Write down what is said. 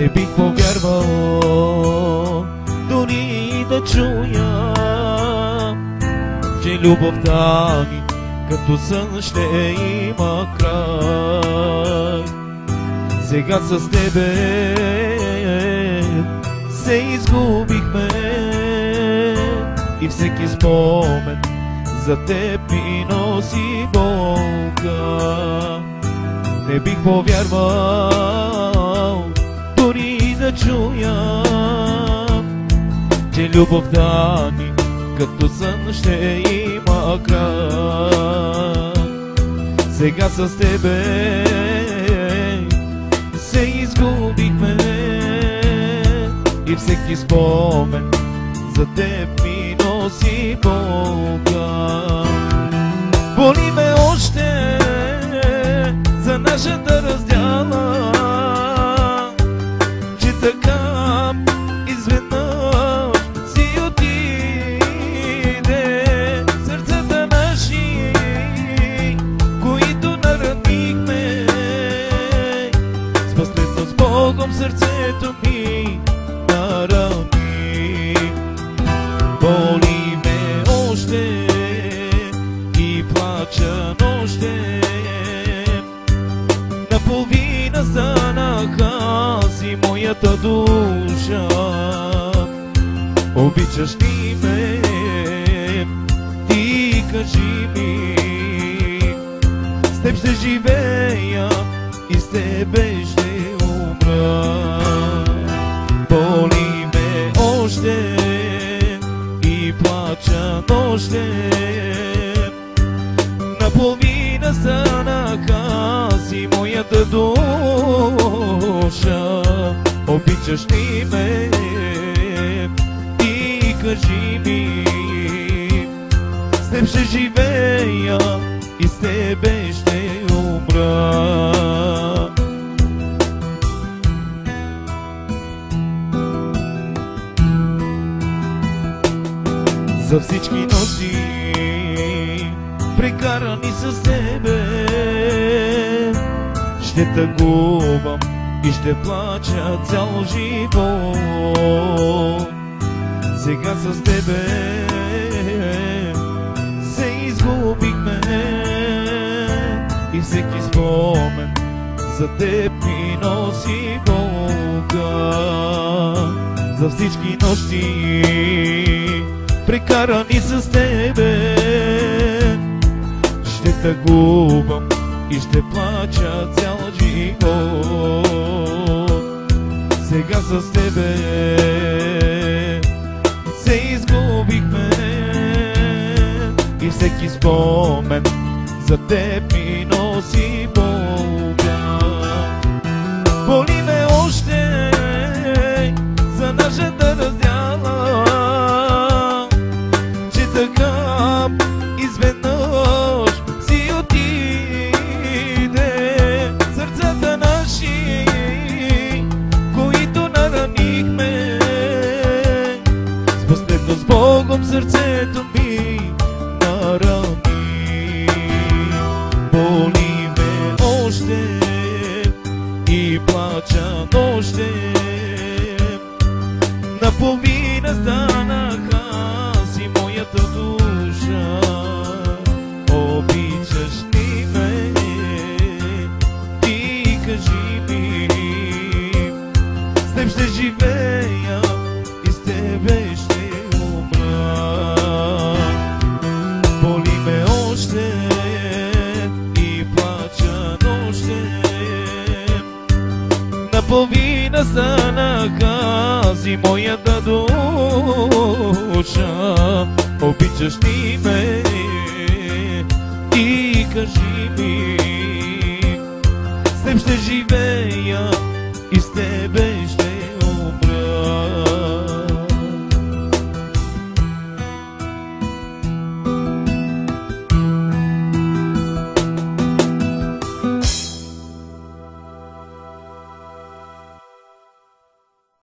Не бих повярвал дори да чуя, че любовта ни като сън ще има край. Сега с тебе се изгубихме и всеки спомен за теб ми носи болка. Не бих повярвал дори да чуя, че любовта ни като сън ще има край. Сега с тебе се изгубихме и всеки спомен за теб ми носи болка. Боли ме още за нашата раздяла, че така изведнъж си отиде. Сърцата наши, които наранихме, с последно с Богом сърцето ми нарани. Боли ме още и плача нощем, наполовина станаха си моята душа. Обичаш ли ме? Ти кажи ми. С теб ще живея и с тебе ще умра. Боли ме още и плача нощем, наполовина станаха си моята душа. Обичаш ли ме? Ти кажи ми. С теб ще живея и с тебе ще умра. За всички нощи прекарани с тебе ще тъгувам и ще плача цял живот. Сега с тебе се изгубихме и всеки спомен за теб ми носи болка. За всички нощи прекарани с тебе ще тъгувам и ще плача цял живот. Сега с тебе се изгубихме и всеки спомен за теб ми носи болка. Боли ме още за нашата раздяла, че така изведнъж си отиде. Сърцата наши, които наранихме, с последно с Богом сърцето ми нарани. Боли ме още и плача нощем, наполовина станаха си моята душа. Обичаш ли ме? Ти кажи ми. С теб ще живея и с тебе ще умра. Боли ме още и плача нощем, наполовина станаха си моята душа. Обичаш ли ме? Ти кажи ми. С теб ще живея